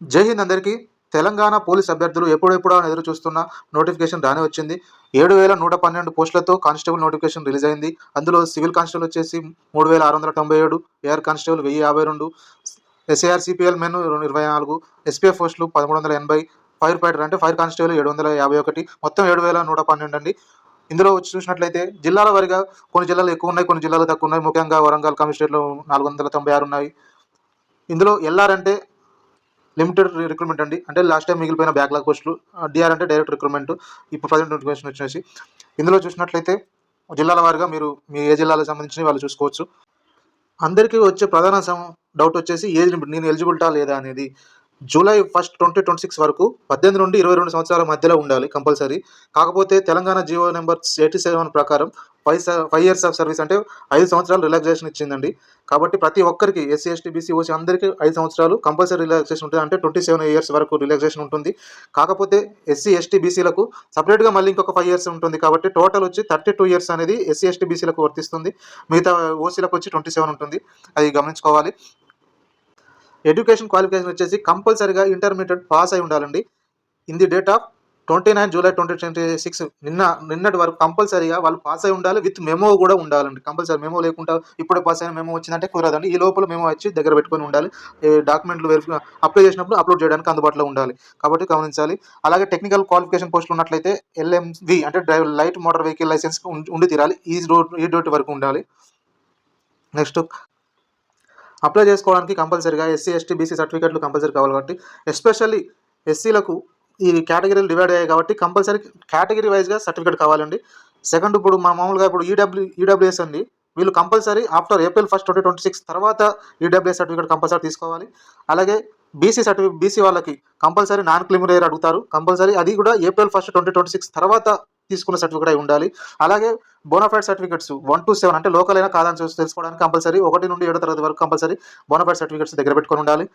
జై హింద్ అందరికీ. తెలంగాణ పోలీస్ అభ్యర్థులు ఎప్పుడెప్పుడా అని ఎదురు చూస్తున్న నోటిఫికేషన్ రానే వచ్చింది. 7,112 పోస్టులతో కానిస్టేబుల్ నోటిఫికేషన్ రిలీజ్ అయింది. అందులో సివిల్ కానిస్టేబుల్ వచ్చేసి 3,697, air constable 1,052, SAR CPL men 24, SPF పోస్టులు 1,380, ఫైర్ ఫైటర్ అంటే ఫైర్ కానిస్టేబుల్ 751, మొత్తం 7,112 అండి. ఇందులో వచ్చి చూసినట్లయితే జిల్లాల వారీగా కొన్ని జిల్లాలు ఎక్కువ ఉన్నాయి, కొన్ని జిల్లాలు తక్కువ ఉన్నాయి. ముఖ్యంగా వరంగల్ కమిషనరేట్లో 496 ఉన్నాయి. ఇందులో ఎల్ఆర్ అంటే లిమిటెడ్ రిక్రూట్మెంట్ అండి, అంటే లాస్ట్ టైం మిగిలిపోయిన బ్యాక్లాగ్ పోస్టులు. డిఆర్ అంటే డైరెక్ట్ రిక్రూట్మెంట్. ఇప్పుడు ప్రజెంట్ నోటిఫికేషన్ వచ్చేసి ఇందులో చూసినట్లయితే జిల్లాల వారీగా మీరు మీ ఏ జిల్లాలకు సంబంధించి వాళ్ళు చూసుకోవచ్చు. అందరికీ వచ్చే ప్రధాన డౌట్ వచ్చేసి ఏజ్ లిమిట్, నేను ఎలిజిబిలిటా లేదా అనేది. జూలై 1, 2026 వరకు 18 నుండి 22 సంవత్సరాల మధ్యలో ఉండాలి కంపల్సరీ. కాకపోతే తెలంగాణ జీవో నెంబర్ 87 ప్రకారం 5 ఇయర్స్ ఆఫ్ సర్వీస్ అంటే 5 సంవత్సరాలు రిలాక్సేషన్ ఇచ్చిందండి. కాబట్టి ప్రతి ఒక్కరికి ఎస్సీ, ఎస్టీ, బీసీ, ఓసీ అందరికీ 5 సంవత్సరాలు కంపల్సరీ రిలాక్సేషన్ ఉంటుంది. అంటే 27 ఇయర్స్ వరకు రిలాక్సేషన్ ఉంటుంది. కాకపోతే ఎస్సీ, ఎస్టీ, బీసీలకు సపరేట్గా మళ్ళీ ఇంకొక 5 ఇయర్స్ ఉంటుంది. కాబట్టి టోటల్ వచ్చి 32 ఇయర్స్ అనేది ఎస్సీ, ఎస్టీ, బీసీలకు వర్తిస్తుంది. మిగతా ఓసీలకు వచ్చి 27 ఉంటుంది. అది గమనించుకోవాలి. ఎడ్యుకేషన్ క్వాలిఫికేషన్ వచ్చేసి కంపల్సరీగా ఇంటర్మీడియట్ పాస్ అయి ఉండాలండి. In the date of 29 July 2026 నిన్నటి వరకు కంపల్సరీగా వాళ్ళు పాస్ అయి ఉండాలి. విత్ మెమో కూడా ఉండాలండి. కంపల్సరీ మెమో లేకుండా ఇప్పుడే పాస్ అయిన మెమో వచ్చిందంటే కుదరదండి. ఈ లోపల మెమో వచ్చి దగ్గర పెట్టుకొని ఉండాలి. డాక్యుమెంట్లు అప్లై చేసినప్పుడు అప్లోడ్ చేయడానికి అందుబాటులో ఉండాలి. కాబట్టి గమనించాలి. అలాగే టెక్నికల్ క్వాలిఫికేషన్ పోస్టులు ఉన్నట్లయితే LMV అంటే driver light motor vehicle license ఉండి తీరాలి. ఈ డేట్ వరకు ఉండాలి. నెక్స్ట్ అప్లై చేసుకోవడానికి కంపల్సరీగా ఎస్సీ, ఎస్టీ, బీసీ సర్టిఫికేట్లు కంపల్సరీ కావాలి. కాబట్టి ఎస్పెషల్లీ ఎస్సీలకు ఈ కేటగిరీలు డివైడ్ అయ్యాయి కాబట్టి కంపల్సరీ కేటగిరీ వైజ్గా సర్టిఫికేట్ కావాలండి. సెకండ్, ఇప్పుడు మామూలుగా ఇప్పుడు ఈడబ్ల్యూఎస్ అండి, వీళ్ళు కంపల్సరీ ఆఫ్టర్ April 1, 2026 తర్వాత ఈడబ్ల్యూఎస్ సర్టిఫికేట్ కంపల్సరీ తీసుకోవాలి. అలాగే బీసీ వాళ్ళకి కంపల్సరీ నాన్ క్రిమినల్ అడుగుతారు. కంపల్సరీ అది కూడా April 1, 2026 తర్వాత తీసుకున్న సర్టిఫికేట్ అయి ఉండాలి. అలాగే బోనాఫైడ్ సర్టిఫికేట్స్ 1 to 7 అంటే లోకల్ అయినా కాదని తెలుసుకోవడానికి కంపల్సరీ 1 నుండి 7వ తరగతి వరకు కంపల్సరీ బోనాఫైడ్ సర్టిఫికేట్స్ దగ్గర పెట్టుకొని ఉండాలి.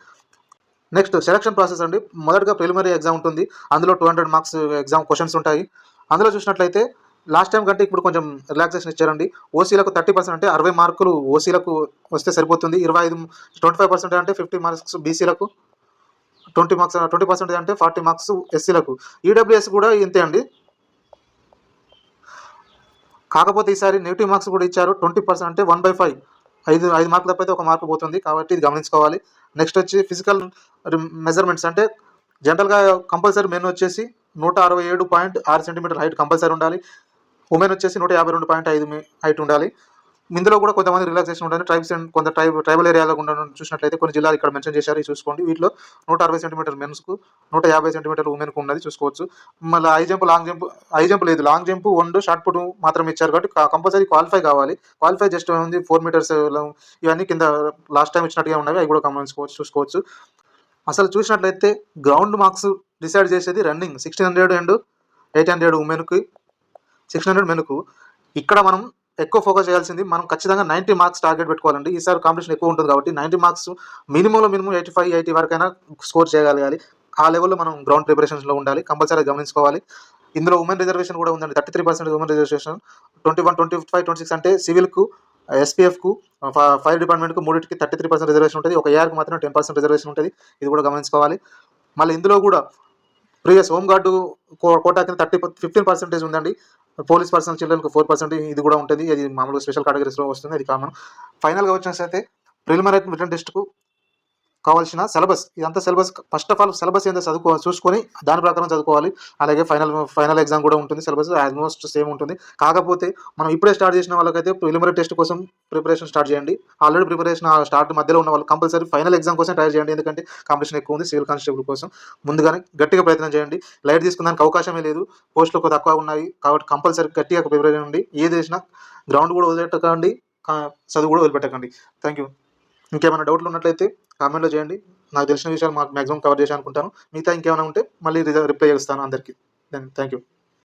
నెక్స్ట్ సెలక్షన్ ప్రాసెస్ అండి. మొదటగా ప్రిలిమినరీ ఎగ్జామ్ ఉంటుంది. అందులో 200 మార్క్స్ ఎగ్జామ్ క్వశ్చన్స్ ఉంటాయి. అందులో చూసినట్లయితే లాస్ట్ టైం కంటే ఇప్పుడు కొంచెం రిలాక్సేషన్ ఇచ్చారండి. ఓసీలకు 30% అంటే 60 మార్కులు ఓసీలకు వస్తే సరిపోతుంది. 25% అంటే 50 మార్క్స్ బీసీలకు, 20% అంటే 40 మార్క్స్ ఎస్సీలకు. ఈడబ్ల్యూఎస్ కూడా ఇంతే అండి. కాకపోతే ఈసారి నెగిటివ్ మార్క్స్ కూడా ఇచ్చారు. 20% అంటే 1/5, 5 మార్కులు తప్పైతే 1 మార్కు పోతుంది. కాబట్టి ఇది గమనించుకోవాలి. నెక్స్ట్ వచ్చి ఫిజికల్ మెజర్మెంట్స్ అంటే జనరల్గా కంపల్సరీ మెన్ వచ్చేసి 167.6 సెంటీమీటర్ హైట్ కంపల్సరీ ఉండాలి. ఉమెన్ వచ్చేసి 152.5 హైట్ ఉండాలి. ఇందులో కూడా కొంతమంది రిలాక్సేషన్ ఉండాలి. కొంత ట్రైబల్ ఏరియాలో ఉండడం చూసినట్లయితే కొన్ని జిల్లాలు ఇక్కడ మెన్షన్ చేశారు, ఇది చూసుకోండి. వీటిలో 160 సెంటీమీటర్ మెన్స్కు, 150 సెంటీమీటర్ ఉమెన్కు ఉన్నది చూసుకోవచ్చు. మళ్ళీ హై జంప్ లేదు, లాంగ్ జంప్ 1 షార్ట్ పుట్ మాత్రం ఇచ్చారు. కాబట్టి కంపల్సరీ క్వాలిఫై కావాలి. క్వాలిఫై జస్ట్ ఉంది 4 మీటర్స్, ఇవన్నీ కింద లాస్ట్ టైం ఇచ్చినట్టుగా ఉన్నవి, అవి కూడా చూసుకోవచ్చు. అసలు చూసినట్లయితే గ్రౌండ్ మార్క్స్ డిసైడ్ చేసేది రన్నింగ్ 1600 అండ్ 800 ఉమెన్కి, 600 మెన్కు. ఇక్కడ మనం ఎక్కువ ఫోకస్ చేయాల్సింది, మనం ఖచ్చితంగా 90 మార్క్స్ టార్గెట్ పెట్టుకోవాలండి. ఈసారి కాంపిటీషన్ ఎక్కువ ఉంటుంది కాబట్టి 90 మార్క్స్ మినిమం 85, 80 వరకైనా స్కోర్ చేయగలగాలి. ఆ లెవెల్లో మనం గ్రౌండ్ ప్రిపరేషన్స్లో ఉండాలి. కంపల్సరీ గమనించుకోవాలి. ఇందులో ఉమెన్ రిజర్వేషన్ కూడా ఉందండి. 33% ఉమెన్ రిజర్వేషన్. 21, 25, 26 అంటే సివిల్కు, ఎస్పీఎఫ్కు, ఫైర్ డిపార్ట్మెంట్కు మూడింటికి 33% రిజర్వేషన్ ఉంటుంది. ఒక ఏఆర్కి మాత్రం 10% రిజర్వేషన్ ఉంటుంది. ఇది కూడా గమనించుకోవాలి. మళ్ళీ ఇందులో కూడా ప్రీవియస్ హోంగార్డు కోటా కింద 15% ఉందండి. పోలీస్ పర్సనల్ చిల్డ్రన్కు 4% ఇది కూడా ఉంటుంది. అది మామూలుగా స్పెషల్ కేటగిరీస్లో వస్తుంది, అది కామన్. ఫైనల్గా వచ్చినట్లయితే ప్రిలిమినరీ రిటన్ టెస్ట్కు కావాల్సిన సిలబస్, ఇదంతా syllabus first of all syllabus ఏందో చూసుకొని దాని ప్రకారం చదువుకోవాలి. అలాగే ఫైనల్ ఎగ్జామ్ కూడా ఉంటుంది. సిలబస్ ఆల్మోస్ట్ సేమ్ ఉంటుంది. కాకపోతే మనం ఇప్పుడే స్టార్ట్ చేసిన వాళ్ళకైతే ప్రిలిమినరీ టెస్ట్ కోసం ప్రిపరేషన్ స్టార్ట్ చేయండి. ఆల్రెడీ ప్రిపరేషన్ స్టార్ట్ మధ్యలో ఉన్న వాళ్ళు కంపల్సరీ ఫైనల్ ఎగ్జామ్ కోసం ట్రై చేయండి. ఎందుకంటే కాంపిటీషన్ ఎక్కువ ఉంది. సివిల్ కానిస్టేబుల్ కోసం ముందుగానే గట్టిగా ప్రయత్నం చేయండి. లైట్ తీసుకున్నానికి అవకాశమే లేదు, పోస్టులు తక్కువ ఉన్నాయి. కాబట్టి కంపల్సరీ గట్టిగా ప్రిపేర్ అవ్వండి. ఏది చేసినా గ్రౌండ్ కూడా వదిలిపెట్టకండి, చదువు కూడా వదిలిపెట్టకండి. Thank you. ఇంకేమైనా డౌట్లు ఉన్నట్లయితే కామెంట్లో చేయండి. నాకు తెలిసిన విషయాలు మాకు మ్యాక్సిమం కవర్ చేసి అనుకుంటాను. మిగతా ఇంకేమైనా ఉంటే మళ్ళీ రిప్లై చేస్తాను అందరికీ. Thank you.